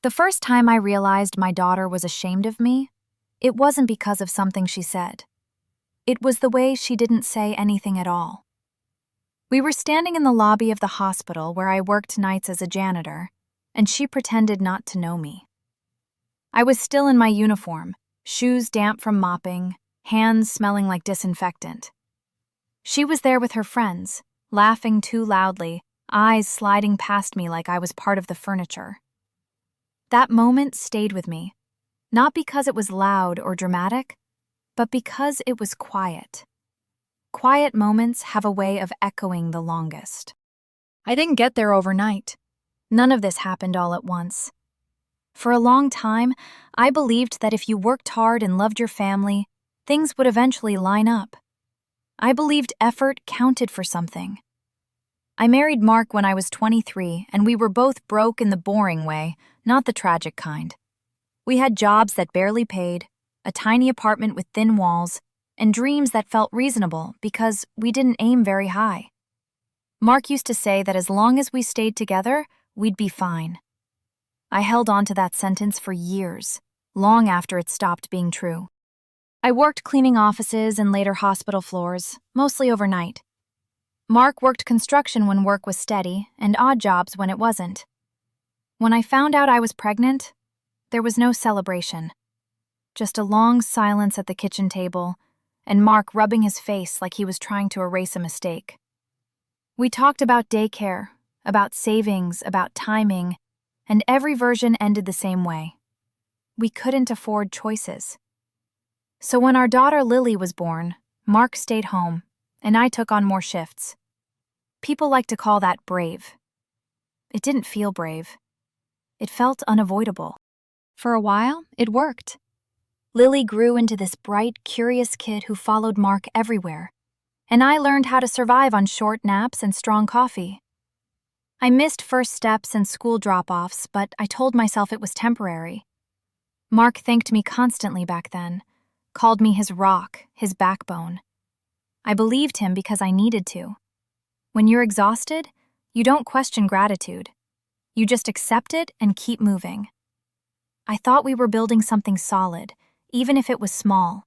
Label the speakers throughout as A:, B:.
A: The first time I realized my daughter was ashamed of me, it wasn't because of something she said. It was the way she didn't say anything at all. We were standing in the lobby of the hospital where I worked nights as a janitor, and she pretended not to know me. I was still in my uniform, shoes damp from mopping, hands smelling like disinfectant. She was there with her friends, laughing too loudly, eyes sliding past me like I was part of the furniture. That moment stayed with me, not because it was loud or dramatic, but because it was quiet. Quiet moments have a way of echoing the longest. I didn't get there overnight. None of this happened all at once. For a long time, I believed that if you worked hard and loved your family, things would eventually line up. I believed effort counted for something. I married Mark when I was 23, and we were both broke in the boring way, not the tragic kind. We had jobs that barely paid, a tiny apartment with thin walls, and dreams that felt reasonable because we didn't aim very high. Mark used to say that as long as we stayed together, we'd be fine. I held on to that sentence for years, long after it stopped being true. I worked cleaning offices and later hospital floors, mostly overnight. Mark worked construction when work was steady and odd jobs when it wasn't. When I found out I was pregnant, there was no celebration. Just a long silence at the kitchen table, and Mark rubbing his face like he was trying to erase a mistake. We talked about daycare, about savings, about timing, and every version ended the same way. We couldn't afford choices. So when our daughter Lily was born, Mark stayed home, and I took on more shifts. People like to call that brave. It didn't feel brave. It felt unavoidable. For a while, it worked. Lily grew into this bright, curious kid who followed Mark everywhere, and I learned how to survive on short naps and strong coffee. I missed first steps and school drop-offs, but I told myself it was temporary. Mark thanked me constantly back then, called me his rock, his backbone. I believed him because I needed to. When you're exhausted, you don't question gratitude. You just accept it and keep moving. I thought we were building something solid, even if it was small.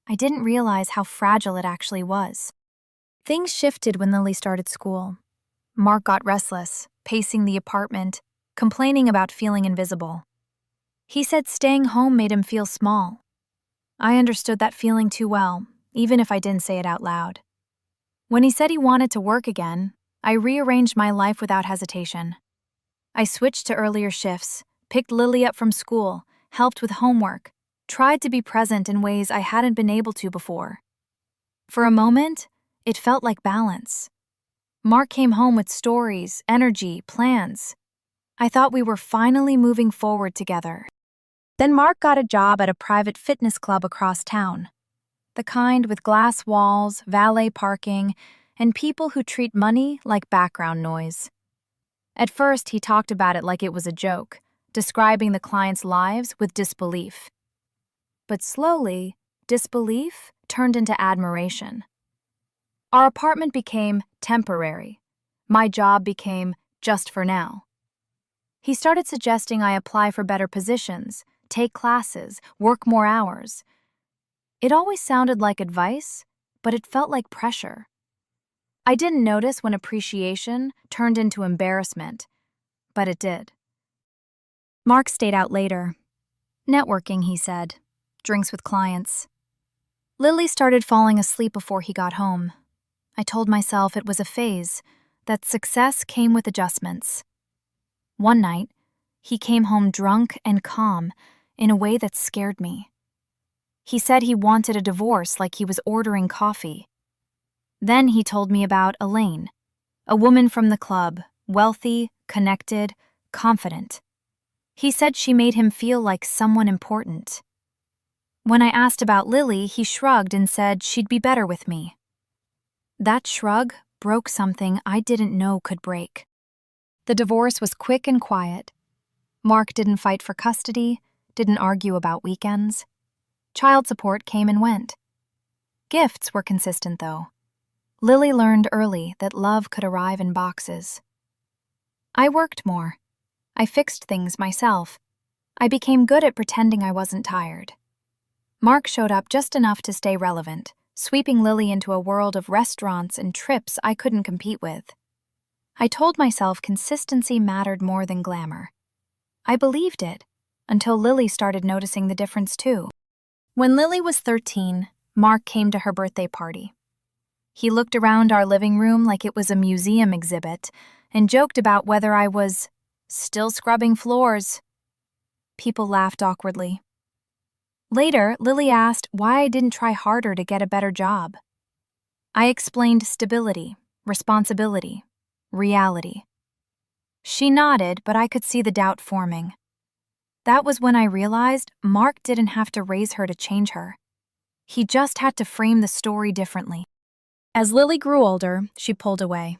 A: I didn't realize how fragile it actually was. Things shifted when Lily started school. Mark got restless, pacing the apartment, complaining about feeling invisible. He said staying home made him feel small. I understood that feeling too well, even if I didn't say it out loud. When he said he wanted to work again, I rearranged my life without hesitation. I switched to earlier shifts, picked Lily up from school, helped with homework, tried to be present in ways I hadn't been able to before. For a moment, it felt like balance. Mark came home with stories, energy, plans. I thought we were finally moving forward together. Then Mark got a job at a private fitness club across town. The kind with glass walls, valet parking, and people who treat money like background noise. At first, he talked about it like it was a joke, describing the clients' lives with disbelief. But slowly, disbelief turned into admiration. Our apartment became temporary. My job became just for now. He started suggesting I apply for better positions, take classes, work more hours. It always sounded like advice, but it felt like pressure. I didn't notice when appreciation turned into embarrassment, but it did. Mark stayed out later. Networking, he said. Drinks with clients. Lily started falling asleep before he got home. I told myself it was a phase, that success came with adjustments. One night, he came home drunk and calm in a way that scared me. He said he wanted a divorce like he was ordering coffee. Then he told me about Elaine, a woman from the club, wealthy, connected, confident. He said she made him feel like someone important. When I asked about Lily, he shrugged and said she'd be better with me. That shrug broke something I didn't know could break. The divorce was quick and quiet. Mark didn't fight for custody, didn't argue about weekends. Child support came and went. Gifts were consistent, though. Lily learned early that love could arrive in boxes. I worked more. I fixed things myself. I became good at pretending I wasn't tired. Mark showed up just enough to stay relevant, sweeping Lily into a world of restaurants and trips I couldn't compete with. I told myself consistency mattered more than glamour. I believed it, until Lily started noticing the difference too. When Lily was 13, Mark came to her birthday party. He looked around our living room like it was a museum exhibit and joked about whether I was still scrubbing floors. People laughed awkwardly. Later, Lily asked why I didn't try harder to get a better job. I explained stability, responsibility, reality. She nodded, but I could see the doubt forming. That was when I realized Mark didn't have to raise her to change her. He just had to frame the story differently. As Lily grew older, she pulled away.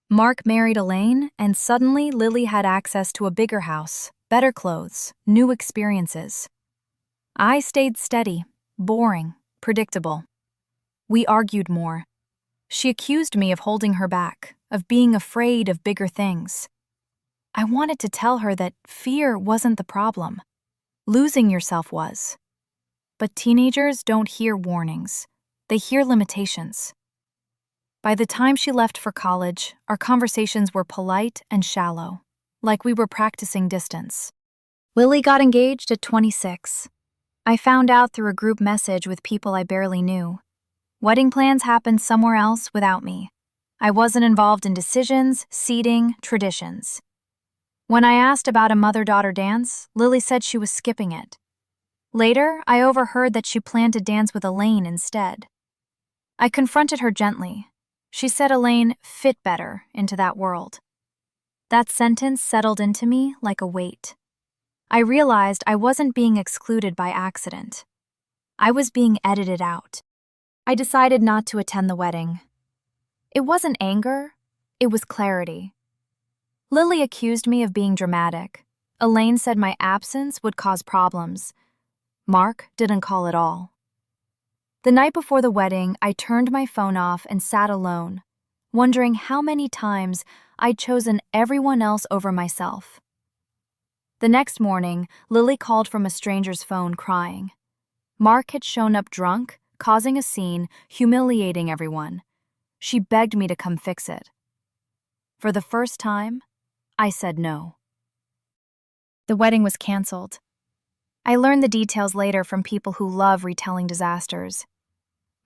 A: Mark married Elaine, and suddenly Lily had access to a bigger house, better clothes, new experiences. I stayed steady, boring, predictable. We argued more. She accused me of holding her back, of being afraid of bigger things. I wanted to tell her that fear wasn't the problem. Losing yourself was. But teenagers don't hear warnings. They hear limitations. By the time she left for college, our conversations were polite and shallow, like we were practicing distance. Lily got engaged at 26. I found out through a group message with people I barely knew. Wedding plans happened somewhere else without me. I wasn't involved in decisions, seating, traditions. When I asked about a mother-daughter dance, Lily said she was skipping it. Later, I overheard that she planned to dance with Elaine instead. I confronted her gently. She said Elaine fit better into that world. That sentence settled into me like a weight. I realized I wasn't being excluded by accident. I was being edited out. I decided not to attend the wedding. It wasn't anger, it was clarity. Lily accused me of being dramatic. Elaine said my absence would cause problems. Mark didn't call at all. The night before the wedding, I turned my phone off and sat alone, wondering how many times I'd chosen everyone else over myself. The next morning, Lily called from a stranger's phone crying. Mark had shown up drunk, causing a scene, humiliating everyone. She begged me to come fix it. For the first time, I said no. The wedding was canceled. I learned the details later from people who love retelling disasters.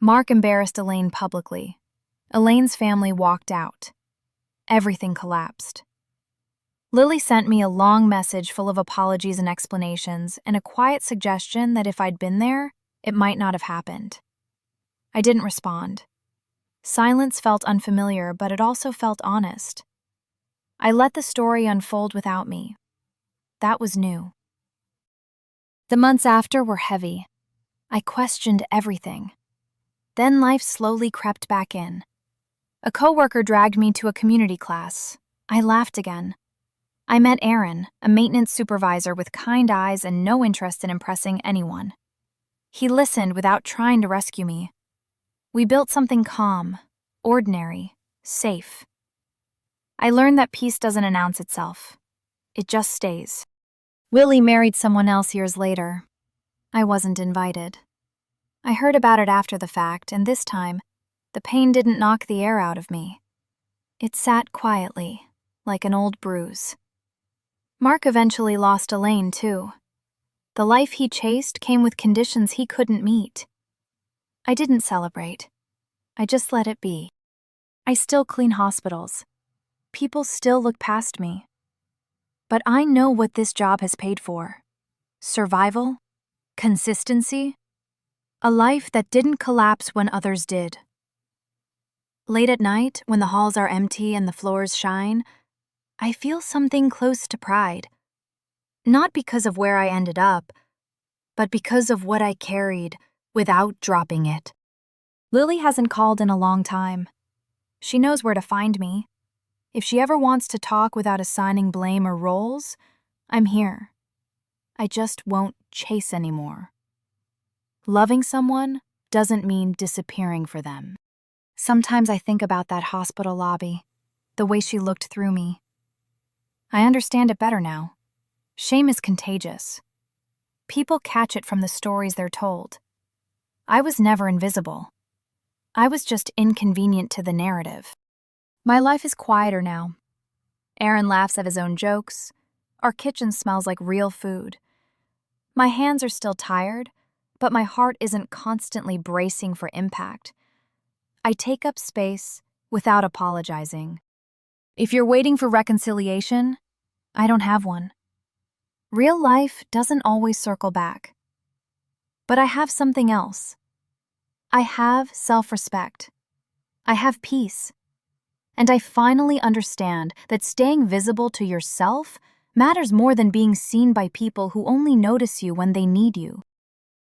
A: Mark embarrassed Elaine publicly. Elaine's family walked out. Everything collapsed. Lily sent me a long message full of apologies and explanations, and a quiet suggestion that if I'd been there, it might not have happened. I didn't respond. Silence felt unfamiliar, but it also felt honest. I let the story unfold without me. That was new. The months after were heavy. I questioned everything. Then life slowly crept back in. A coworker dragged me to a community class. I laughed again. I met Aaron, a maintenance supervisor with kind eyes and no interest in impressing anyone. He listened without trying to rescue me. We built something calm, ordinary, safe. I learned that peace doesn't announce itself. It just stays. Willie married someone else years later. I wasn't invited. I heard about it after the fact, and this time, the pain didn't knock the air out of me. It sat quietly, like an old bruise. Mark eventually lost Elaine, too. The life he chased came with conditions he couldn't meet. I didn't celebrate. I just let it be. I still clean hospitals. People still look past me. But I know what this job has paid for. Survival, consistency, a life that didn't collapse when others did. Late at night, when the halls are empty and the floors shine, I feel something close to pride. Not because of where I ended up, but because of what I carried without dropping it. Lily hasn't called in a long time. She knows where to find me. If she ever wants to talk without assigning blame or roles, I'm here. I just won't chase anymore. Loving someone doesn't mean disappearing for them. Sometimes I think about that hospital lobby, the way she looked through me. I understand it better now. Shame is contagious. People catch it from the stories they're told. I was never invisible. I was just inconvenient to the narrative. My life is quieter now. Aaron laughs at his own jokes. Our kitchen smells like real food. My hands are still tired, but my heart isn't constantly bracing for impact. I take up space without apologizing. If you're waiting for reconciliation, I don't have one. Real life doesn't always circle back. But I have something else. I have self-respect. I have peace. And I finally understand that staying visible to yourself matters more than being seen by people who only notice you when they need you.